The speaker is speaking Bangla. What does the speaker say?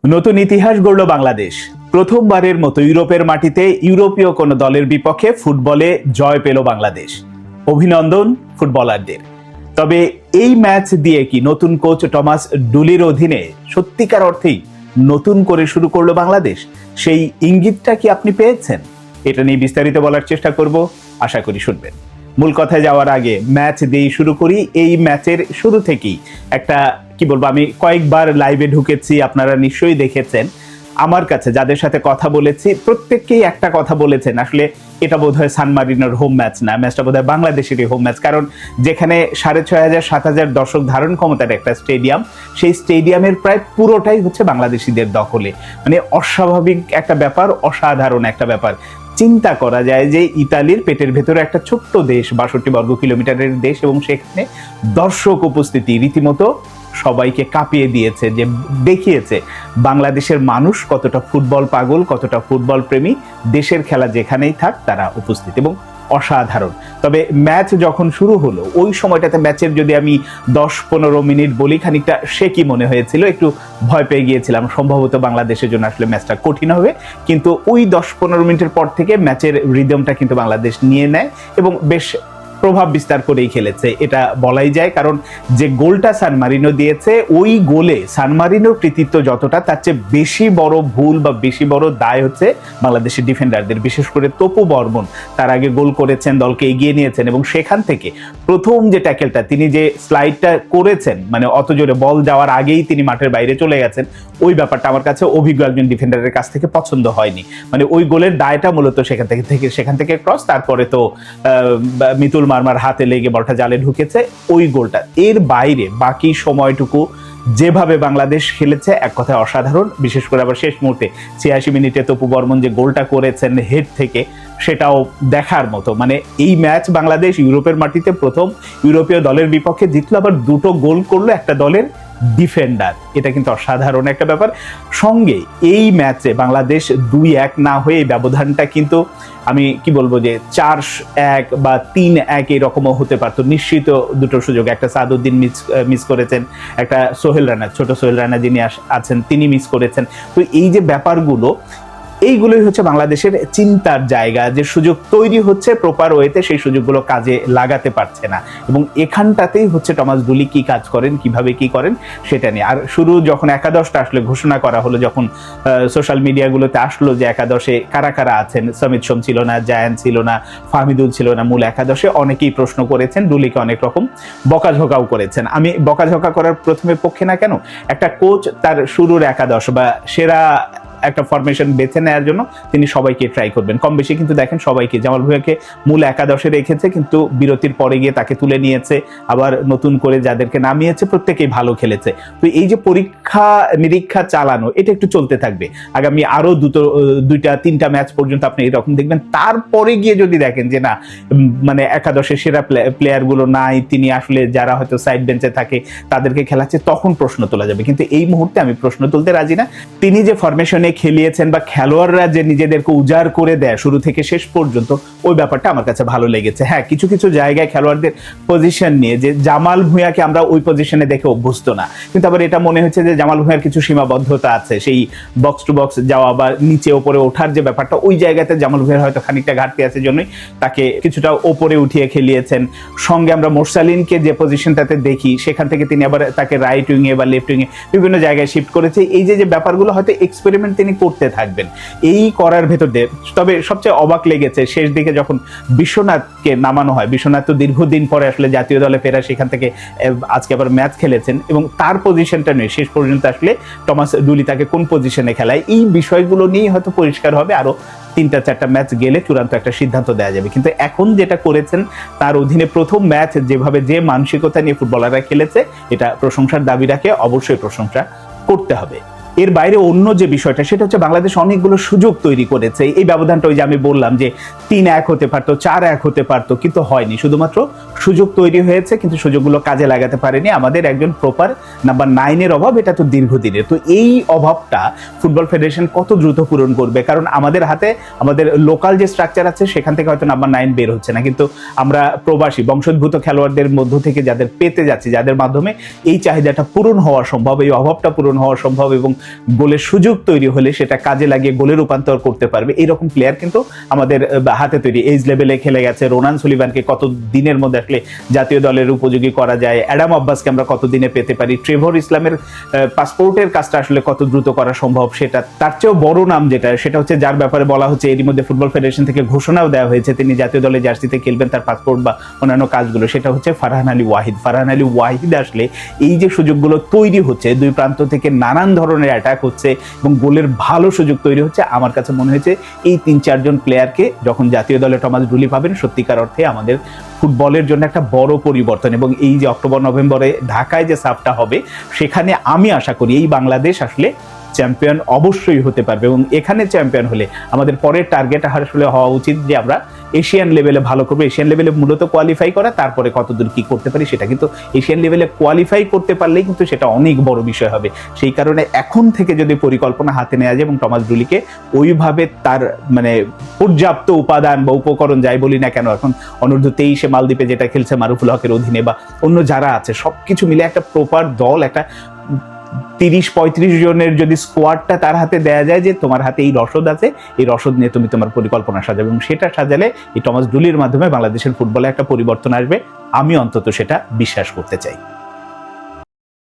নতুন ইতিহাস গড়ল বাংলাদেশ। প্রথমবারের মতো ইউরোপের মাটিতে ইউরোপীয় কোনো দলের বিপক্ষে ফুটবলে জয় পেল বাংলাদেশ। অভিনন্দন ফুটবলারদের। তবে এই ম্যাচ দিয়ে কি নতুন কোচ টমাস ডুলির অধীনে সত্যিকার অর্থেই নতুন করে শুরু করলো বাংলাদেশ? সেই ইঙ্গিতটা কি আপনি পেয়েছেন? এটা নিয়ে বিস্তারিত বলার চেষ্টা করব, আশা করি শুনবেন। মূল কথায় যাওয়ার আগে ম্যাচ দিয়েই শুরু করি। এই ম্যাচের শুরু থেকেই একটা কি বলবো, আমি কয়েকবার লাইভে ঢুকেছি, আপনারা নিশ্চয়ই দেখেছেন। আমার কাছে যাদের সাথে কথা বলেছি প্রত্যেককেই একটা কথা বলেছেন, আসলে এটা বোধহয় সান মারিনোর হোম ম্যাচ না, ম্যাচটা বোধহয় বাংলাদেশেরই হোম ম্যাচ। কারণ যেখানে 6500-7000 দর্শক ধারণ ক্ষমতার একটা স্টেডিয়াম, সেই স্টেডিয়ামের প্রায় পুরোটাই হচ্ছে বাংলাদেশিদের দখলে। মানে অস্বাভাবিক একটা ব্যাপার, অসাধারণ একটা ব্যাপার। চিন্তা করা যায় যে ইতালির পেটের ভেতরে একটা ছোট্ট দেশ, 62 বর্গ কিলোমিটারের দেশ, এবং সেখানে দর্শক উপস্থিতি রীতিমতো সবাইকে কাঁপিয়ে দিয়েছে, যে দেখিয়েছে বাংলাদেশের মানুষ কতটা ফুটবল পাগল, কতটা ফুটবল প্রেমী। দেশের খেলা যেখানেই থাক তারা উপস্থিত, এবং অসাধারণ। তবে ম্যাচ যখন শুরু হলো ওই সময়টাতে ম্যাচের যদি আমি 10-15 মিনিট বলি, খানিকটা শেকি মনে হয়েছিল, একটু ভয় পেয়ে গিয়েছিলাম সম্ভবত বাংলাদেশের জন্য আসলে ম্যাচটা কঠিন হবে। কিন্তু ওই 10-15 মিনিটের পর থেকে ম্যাচের রিদমটা কিন্তু বাংলাদেশ নিয়ে নেয় এবং বেশ প্রভাব বিস্তার করেই খেলেছে, এটা বলাই যায়। কারণ যে গোলটা সান মারিনো দিয়েছে, ওই গোলে সান মারিনোর কৃতিত্ব যতটা, তার চেয়ে বেশি বড় ভুল বা বেশি বড় দায় হচ্ছে বাংলাদেশের ডিফেন্ডারদের, বিশেষ করে তপু বর্মন। তার আগে গোল করেছেন, দলকে এগিয়ে নিয়েছেন, এবং সেখান থেকে প্রথম যে ট্যাকেলটা, তিনি যে স্লাইডটা করেছেন, মানে অত জোরে বল যাওয়ার আগেই তিনি মাঠের বাইরে চলে গেছেন, ওই ব্যাপারটা আমার কাছে অভিজ্ঞ একজন ডিফেন্ডারের কাছ থেকে পছন্দ হয়নি। মানে ওই গোলের দায়টা মূলত সেখান থেকে ক্রস, তারপরে তো মিতুল মারমার হাতে লেগে বলটা জালে ঢুকেছে, ওই গোলটা। এর বাইরে বাকি সময়টুকু যেভাবে বাংলাদেশ খেলেছে এক কথায় অসাধারণ। বিশেষ করে আবার শেষ মুহূর্তে 86 মিনিটে তপু বর্মন যে গোলটা করেছেন হেড থেকে, সেটাও দেখার মতো। মানে এই ম্যাচ বাংলাদেশ ইউরোপের মাটিতে প্রথম ইউরোপীয় দলের বিপক্ষে জিতলো, আবার দুটো গোল করলো একটা দলের ডিফেন্ডার। এটা কিন্তু অসাধারণ একটা ব্যাপার। সঙ্গে এই ম্যাচে বাংলাদেশ 2-1 না হয়ে এই ব্যবধানটা কিন্তু আমি কি বলবো যে 4-1 বা 3-1 এরকমও হতে পারতো। নিশ্চিত দুটো সুযোগ, একটা সাদউদ্দিন মিস করেছেন, একটা সোহেল রানা, ছোট সোহেল রানা যিনি আছেন, তিনি মিস করেছেন। তো এই যে ব্যাপারগুলো, এইগুলোই হচ্ছে বাংলাদেশের চিন্তার জায়গা, যে সুযোগ তৈরি হচ্ছে প্রপার ওয়েতে, সেই সুযোগগুলো কাজে লাগাতে পারছে না। এবং এখানটাতেই হচ্ছে টমাস ডুলি কি কাজ করেন, কিভাবে কি করেন সেটা নিয়ে। আর শুরু যখন একাদশটা আসলে ঘোষণা করা হলো, যখন সোশ্যাল মিডিয়াগুলোতে আসলো যে একাদশে কারা কারা আছেন, সমিত সোম ছিল না, জায়ান ছিল না, ফাহমিদুল ছিল না মূল একাদশে, অনেকেই প্রশ্ন করেছেন, ডুলিকে অনেক রকম বকাঝকাও করেছেন। আমি বকাঝকা করার প্রথমে পক্ষে না, কেন একটা কোচ তার শুরুর একাদশ বা সেরা একটা ফরমেশন বেছে নেওয়ার জন্য তিনি সবাইকে ট্রাই করবেন কম বেশি। কিন্তু দেখেন সবাইকে, জামাল ভুঁইয়াকে মূল একাদশে রেখেছে, কিন্তু বিরতির পরে গিয়ে তাকে তুলে নিয়েছে, আবার নতুন করে যাদেরকে নামিয়েছে প্রত্যেকেই ভালো খেলেছে। তো এই যে পরীক্ষা নিরীক্ষা চালানো, এটা একটু চলতে থাকবে আগামী আরো 2-3টা ম্যাচ পর্যন্ত আপনি এরকম দেখবেন। তারপরে গিয়ে যদি দেখেন যে না, মানে একাদশে সেরা প্লেয়ারগুলো নাই, তিনি আসলে যারা হয়তো সাইড বেঞ্চে থাকে তাদেরকে খেলাচ্ছে, তখন প্রশ্ন তোলা যাবে। কিন্তু এই মুহূর্তে আমি প্রশ্ন তুলতে রাজি না। তিনি যে ফরমেশনে খেলিয়েছেন বা খেলোয়াড়রা যে নিজেদেরকে উজাড় করে দেয় শুরু থেকে শেষ পর্যন্ত, ওই ব্যাপারটা আমার কাছে ভালো লেগেছে। হ্যাঁ, কিছু কিছু জায়গায় খেলোয়াড়দের পজিশন নিয়ে, যে জামাল ভুঁইয়াকে আমরা ওই পজিশনে দেখে অভ্যস্ত না, কিন্তু আবার এটা মনে হচ্ছে যে জামাল ভুঁইয়ার কিছু সীমাবদ্ধতা আছে, সেই বক্স টু বক্স যাওয়া বা নিচে ওপরে ওঠার যে ব্যাপারটা, ওই জায়গাতে জামাল ভুঁইয়ার হয়তো খানিকটা ঘাটতি আছে, জন্যই তাকে কিছুটা ওপরে উঠিয়ে খেলিয়েছেন। সঙ্গে আমরা মোরসালিনকে যে পজিশনটাতে দেখি, সেখান থেকে তিনি আবার তাকে রাইট উইংয়ে বা লেফট উইংয়ে বিভিন্ন জায়গায় শিফট করেছে। এই যে ব্যাপারগুলো হয়তো এক্সপেরিমেন্ট তিনি করতে থাকবেন এই করার ভেতর দিয়ে। তবে সবচেয়ে অবাক লেগেছে শেষ দিকে যখন বিশ্বনাথকে নামানো হয়। বিশ্বনাথ তো দীর্ঘদিন পরে আসলে জাতীয় দলে ফেরা, সেখান থেকে আজকে আবার ম্যাচ খেলেছেন, এবং তার পজিশনটা নিয়ে শেষ পর্যন্ত আসলে টমাস ডুলি তাকে কোন পজিশনে খেলায়, এই বিষয়গুলো নিয়েই হয়তো পরিষ্কার হবে। আরো 3-4টা ম্যাচ গেলে চূড়ান্ত একটা সিদ্ধান্ত দেওয়া যাবে। কিন্তু এখন যেটা করেছেন, তার অধীনে প্রথম ম্যাচ যেভাবে যে মানসিকতা নিয়ে ফুটবলাররা খেলেছে, এটা প্রশংসার দাবি রাখে, অবশ্যই প্রশংসা করতে হবে। এর বাইরে অন্য যে বিষয়টা, সেটা হচ্ছে বাংলাদেশ অনেকগুলো সুযোগ তৈরি করেছে। এই ব্যবধানটা ওই যে আমি বললাম যে 3-1 হতে পারতো, 4-1 হতে পারতো, কিন্তু হয়নি। শুধুমাত্র সুযোগ তৈরি হয়েছে, কিন্তু সুযোগগুলো কাজে লাগাতে পারেনি আমাদের একজন প্রপার নাম্বার 9-এর অভাব। এটা তো দীর্ঘদিনের। তো এই অভাবটা ফুটবল ফেডারেশন কত দ্রুত পূরণ করবে? কারণ আমাদের হাতে আমাদের লোকাল যে স্ট্রাকচার আছে, সেখান থেকে হয়তো নাম্বার 9 বের হচ্ছে না, কিন্তু আমরা প্রবাসী বংশোদ্ভূত খেলোয়াড়দের মধ্য থেকে যাদের পেতে যাচ্ছি, যাদের মাধ্যমে এই চাহিদাটা পূরণ হওয়া সম্ভব, এই অভাবটা পূরণ হওয়া সম্ভব, এবং গোলের সুযোগ তৈরি হলে সেটা কাজে লাগিয়ে গোলে রূপান্তর করতে পারবে, এইরকম প্লেয়ার কিন্তু আমাদের হাতে তৈরি। এইজ লেভেলে খেলে গেছে, রোনান সুলিভানকে কত দিনের মধ্যে আসলে জাতীয় দলের উপযোগী করা যায়, অ্যাডাম আব্বাসকে আমরা কত দিনে পেতে পারি, ট্রেভর ইসলামের পাসপোর্টের কাজটা আসলে কত দ্রুত করা সম্ভব, সেটা তার চেয়েও বড় নাম যেটা, সেটা হচ্ছে যার ব্যাপারে বলা হচ্ছে এরই মধ্যে ফুটবল ফেডারেশন থেকে ঘোষণাও দেওয়া হয়েছে তিনি জাতীয় দলের জার্সিতে খেলবেন, তার পাসপোর্ট বা অন্যান্য কাজগুলো, সেটা হচ্ছে ফারহান আলী ওয়াহিদ। ফারহান আলী ওয়াহিদ আসলে এই যে সুযোগগুলো তৈরি হচ্ছে, দুই প্রান্ত থেকে নানান ধরনের অ্যাটাক হচ্ছে এবং গোলের ভালো সুযোগ তৈরি হচ্ছে, আমার কাছে মনে হয়েছে এই 3-4 জন প্লেয়ারকে যখন জাতীয় দলে টমাস ডুলি পাবেন, সত্যিকার অর্থে আমাদের ফুটবলের জন্য একটা বড় পরিবর্তন। এবং এই যে অক্টোবর নভেম্বরে ঢাকায় যে সাফটা হবে, সেখানে আমি আশা করি এই বাংলাদেশ আসলে চ্যাম্পিয়ন অবশ্যই হতে পারবে। এবং এখানে চ্যাম্পিয়ন হলে আমাদের পরের টার্গেট আসলে হওয়া উচিত যে আমরা এশিয়ান লেভেলে ভালো করবো। এশিয়ান লেভেলে মূলত কোয়ালিফাই করা, তারপরে কতদূর কি করতে পারি সেটা, কিন্তু এশিয়ান লেভেলে কোয়ালিফাই করতে পারলেই কিন্তু সেটা অনেক বড় বিষয় হবে। সেই কারণে এখন থেকে যদি পরিকল্পনা হাতে নেওয়া যায় এবং টমাস ডুলিকে ওইভাবে তার মানে পর্যাপ্ত উপাদান বা উপকরণ যাই বলি না কেন, এখন অনূর্ধ্ব 23 মালদ্বীপে যেটা খেলছে মারুফুল হকের অধীনে বা অন্য যারা আছে, সবকিছু মিলে একটা প্রপার দল, একটা 30-35 জনের যদি স্কোয়াডটা তার হাতে দেয়া যায় যে তোমার হাতে এই রসদ আছে, এই রসদ নিয়ে তুমি তোমার পরিকল্পনা সাজাবে, এবং সেটা সাজালে এই টমাস ডুলির মাধ্যমে বাংলাদেশের ফুটবলে একটা পরিবর্তন আসবে, আমি অন্তত সেটা বিশ্বাস করতে চাই।